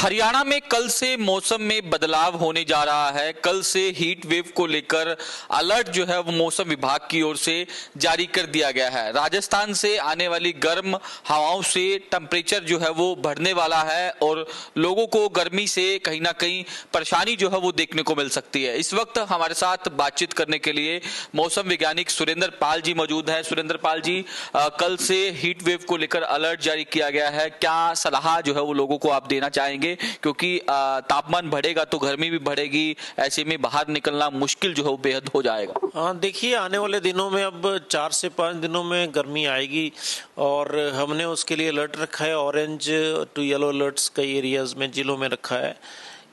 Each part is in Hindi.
हरियाणा में कल से मौसम में बदलाव होने जा रहा है। कल से हीट वेव को लेकर अलर्ट जो है वो मौसम विभाग की ओर से जारी कर दिया गया है। राजस्थान से आने वाली गर्म हवाओं से टेम्परेचर जो है वो बढ़ने वाला है और लोगों को गर्मी से कहीं ना कहीं परेशानी जो है वो देखने को मिल सकती है। इस वक्त हमारे साथ बातचीत करने के लिए मौसम वैज्ञानिक सुरेंद्र पाल जी मौजूद है। सुरेंद्र पाल जी, कल से हीट वेव को लेकर अलर्ट जारी किया गया है, क्या सलाह जो है वो लोगों को आप देना चाहेंगे? क्योंकि तापमान बढ़ेगा तो गर्मी भी बढ़ेगी, ऐसे में बाहर निकलना मुश्किल जो है वो बेहद हो जाएगा। हाँ, देखिए आने वाले दिनों में अब 4 से 5 दिनों में गर्मी आएगी और हमने उसके लिए अलर्ट रखा है। ऑरेंज टू येलो अलर्ट्स कई एरियाज में, जिलों में रखा है।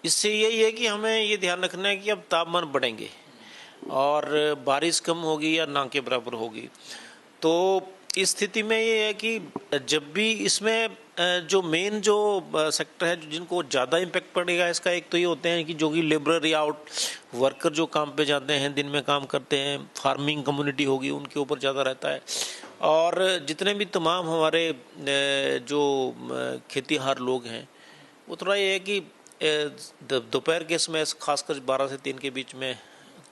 इससे यही है कि हमें ये ध्यान रखना है कि अब तापमान बढ़ेंगे और बारिश कम होगी या ना के बराबर होगी। तो इस स्थिति में ये है कि जब भी इसमें जो मेन जो सेक्टर है जिनको ज़्यादा इम्पैक्ट पड़ेगा इसका, एक तो ये होते हैं कि जो कि लेबर या आउट वर्कर जो काम पे जाते हैं, दिन में काम करते हैं, फार्मिंग कम्युनिटी होगी, उनके ऊपर ज़्यादा रहता है। और जितने भी तमाम हमारे जो खेतीहार लोग हैं, वो थोड़ा ये है कि दोपहर के समय खासकर 12 से 3 के बीच में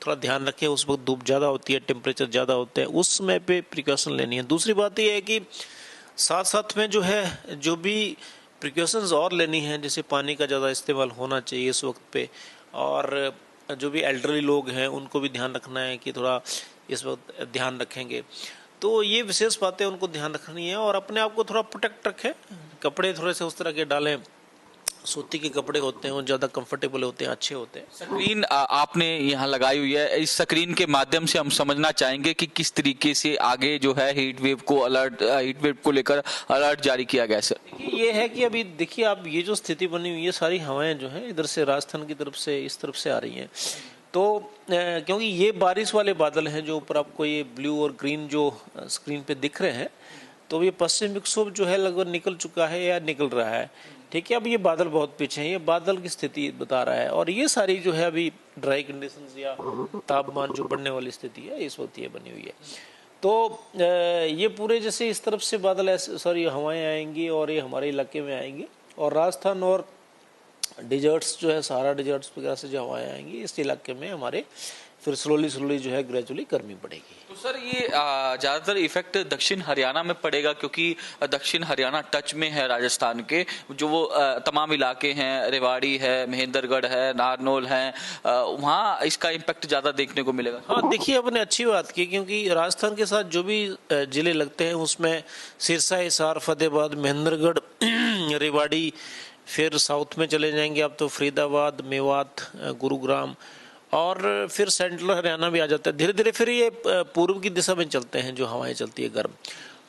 थोड़ा ध्यान रखें। उस वक्त धूप ज़्यादा होती है, टेम्परेचर ज़्यादा होते हैं, उस समय पे प्रिकॉशन लेनी है। दूसरी बात ये है कि साथ साथ में जो है जो भी प्रिकॉशंस और लेनी है, जैसे पानी का ज़्यादा इस्तेमाल होना चाहिए इस वक्त पे, और जो भी एल्डरली लोग हैं उनको भी ध्यान रखना है कि थोड़ा इस वक्त ध्यान रखेंगे। तो ये विशेष बातें उनको ध्यान रखनी है और अपने आप को थोड़ा प्रोटेक्ट रखें। कपड़े थोड़े से उस तरह के डालें, सूती के कपड़े होते हैं वो ज़्यादा कंफर्टेबल होते हैं, अच्छे होते हैं। स्क्रीन आपने यहाँ लगाई हुई है, इस स्क्रीन के माध्यम से हम समझना चाहेंगे कि किस तरीके से आगे जो है हीट वेव को लेकर अलर्ट जारी किया गया है। सर देखिए ये है कि अभी देखिए आप ये जो स्थिति बनी हुई है, सारी हवाएं जो है इधर से राजस्थान की तरफ से इस तरफ से आ रही हैं। तो क्योंकि ये बारिश वाले बादल हैं जो ऊपर आपको ये ब्लू और ग्रीन जो स्क्रीन पे दिख रहे हैं, तो ये पश्चिम विक्षोभ जो है लगभग निकल चुका है या निकल रहा है। ठीक है, अब ये बादल बहुत पीछे हैं, ये बादल की स्थिति बता रहा है और ये सारी जो है अभी ड्राई कंडीशंस या तापमान जो बढ़ने वाली स्थिति है इस वक्त ये बनी हुई है। तो ये पूरे जैसे इस तरफ से बादल ऐसे हवाएं आएंगी और ये हमारे इलाके में आएंगी और राजस्थान और डिजर्ट्स जो है, सहारा डिजर्ट्स वगैरह से जो हवाएं आएंगी इस इलाके में हमारे फिर स्लोली जो है ग्रेजुअली गर्मी बढ़ेगी। तो सर ये ज़्यादातर इफेक्ट दक्षिण हरियाणा में पड़ेगा, क्योंकि दक्षिण हरियाणा टच में है राजस्थान के, जो वो तमाम इलाके हैं, रेवाड़ी है, महेंद्रगढ़ है, नारनौल है, वहाँ इसका इम्पैक्ट ज़्यादा देखने को मिलेगा। हाँ, देखिए आपने अच्छी बात की, क्योंकि राजस्थान के साथ जो भी जिले लगते हैं उसमें सिरसा, हिसार, फतेहाबाद, महेंद्रगढ़, रेवाड़ी, फिर साउथ में चले जाएंगे आप तो फरीदाबाद, मेवात, गुरुग्राम, और फिर सेंट्रल हरियाणा भी आ जाता है। धीरे धीरे फिर ये पूर्व की दिशा में चलते हैं जो हवाएं चलती है गर्म,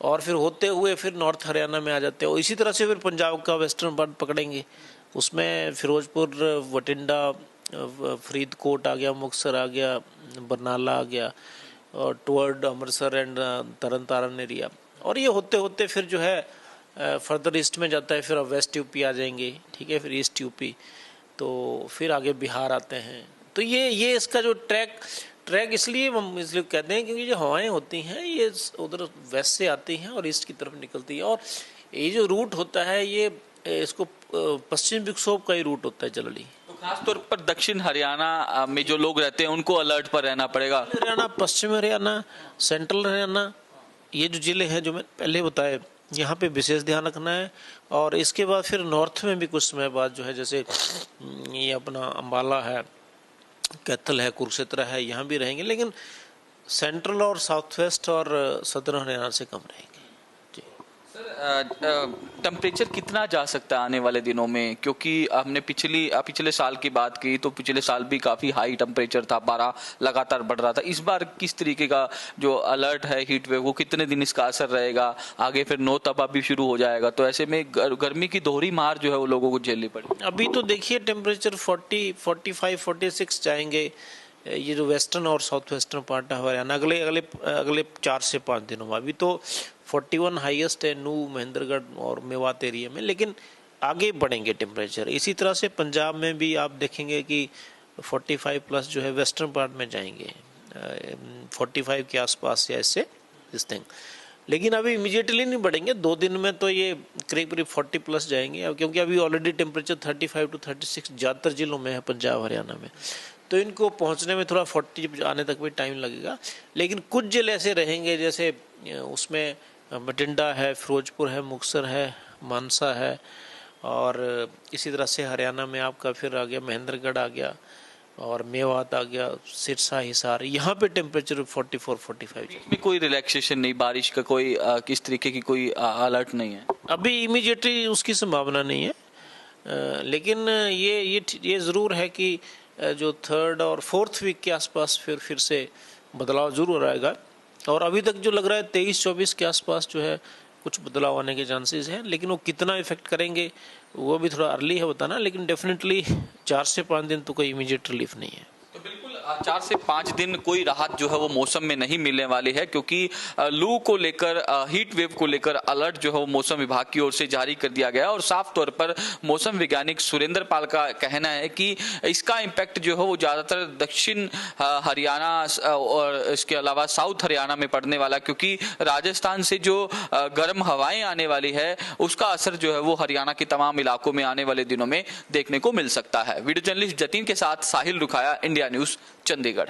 और फिर होते हुए फिर नॉर्थ हरियाणा में आ जाते हैं और इसी तरह से फिर पंजाब का वेस्टर्न पार्ट पकड़ेंगे। उसमें फिरोजपुर, बठिंडा, फरीदकोट आ गया, मुक्तसर आ गया, बरनाला आ गया और toward Amritsar and Tarn Taran area, और ये होते होते फिर जो है फर्दर ईस्ट में जाता है। फिर अब वेस्ट यूपी आ जाएंगे, ठीक है, फिर ईस्ट यूपी, तो फिर आगे बिहार आते हैं। तो ये इसका जो ट्रैक इसलिए कहते हैं क्योंकि जो हवाएं होती हैं ये उधर वेस्ट से आती हैं और ईस्ट की तरफ निकलती है, और ये जो रूट होता है ये इसको पश्चिम विक्षोभ का ही रूट होता है जनरली। तो खासतौर पर दक्षिण हरियाणा में जो लोग रहते हैं उनको अलर्ट पर रहना पड़ेगा। हरियाणा, पश्चिम हरियाणा, सेंट्रल हरियाणा, ये जो जिले हैं जो मैंने पहले बताए, यहाँ पे विशेष ध्यान रखना है। और इसके बाद फिर नॉर्थ में भी कुछ समय बाद जो है, जैसे ये अपना अम्बाला है, कैथल है, कुरुक्षेत्र है, यहाँ भी रहेंगे, लेकिन सेंट्रल और साउथ वेस्ट और सदर्न हरियाणा से कम रहेंगे। जी सर, टेम्परेचर कितना जा सकता है आने वाले दिनों में? क्योंकि हमने पिछले साल की बात की तो पिछले साल भी काफ़ी हाई टेम्परेचर था, 12 लगातार बढ़ रहा था। इस बार किस तरीके का जो अलर्ट है हीट वेव, वो कितने दिन इसका असर रहेगा? आगे फिर नो तपा भी शुरू हो जाएगा, तो ऐसे में गर्मी की दोहरी मार जो है वो लोगों को झेलनी पड़ेगी। अभी तो देखिए टेम्परेचर 40, 45, 46 जाएंगे, ये जो वेस्टर्न और साउथ वेस्टर्न पार्ट है हरियाणा अगले 4 से 5 दिनों में। अभी तो 41 हाईएस्ट है नू, महेंद्रगढ़ और मेवात एरिया में, लेकिन आगे बढ़ेंगे टेम्परेचर। इसी तरह से पंजाब में भी आप देखेंगे कि 45 प्लस जो है वेस्टर्न पार्ट में जाएंगे, 45 के आसपास या इससे इस थिंग। लेकिन अभी इमीडिएटली नहीं बढ़ेंगे, 2 दिन में तो ये करीब करीब 40 प्लस जाएंगे। अब क्योंकि अभी ऑलरेडी टेम्परेचर 35 to 36 ज़्यादातर जिलों में है, पंजाब हरियाणा में, तो इनको पहुंचने में थोड़ा 40 आने तक भी टाइम लगेगा। लेकिन कुछ जिले ऐसे रहेंगे, जैसे उसमें बठिंडा है, फिरोजपुर है, मुक्तसर है, मानसा है, और इसी तरह से हरियाणा में आपका फिर आ गया महेंद्रगढ़ आ गया, और मेवात आ गया, सिरसा, हिसार, यहाँ पे टेम्परेचर 44-45 में कोई रिलैक्सेशन नहीं, बारिश का कोई किस तरीके की कोई अलर्ट नहीं है? अभी इमीडिएटली उसकी संभावना नहीं है। लेकिन ये ज़रूर है कि जो 3rd और 4th वीक के आसपास फिर से बदलाव ज़रूर आएगा। और अभी तक जो लग रहा है 23-24 के आसपास जो है कुछ बदलाव आने के चांसेस हैं, लेकिन वो कितना इफेक्ट करेंगे वो भी थोड़ा अर्ली है बताना। लेकिन डेफिनेटली 4 से 5 दिन तो कोई इमीडिएट रिलीफ नहीं है। तो बिल्कुल 4 से 5 दिन कोई राहत जो है वो मौसम में नहीं मिलने वाली है, क्योंकि लू को लेकर, हीट वेव को लेकर अलर्ट जो है वो मौसम विभाग की ओर से जारी कर दिया गया। और साफ तौर पर मौसम वैज्ञानिक सुरेंद्र पाल का कहना है कि इसका इम्पैक्ट जो है वो ज़्यादातर दक्षिण हरियाणा और इसके अलावा साउथ हरियाणा में पड़ने वाला, क्योंकि राजस्थान से जो गर्म हवाएं आने वाली है उसका असर जो है वो हरियाणा के तमाम इलाकों में आने वाले दिनों में देखने को मिल सकता है। वीडियो जर्नलिस्ट जतीन के साथ साहिल रुखाया, इंडिया न्यूज़, चंडीगढ़।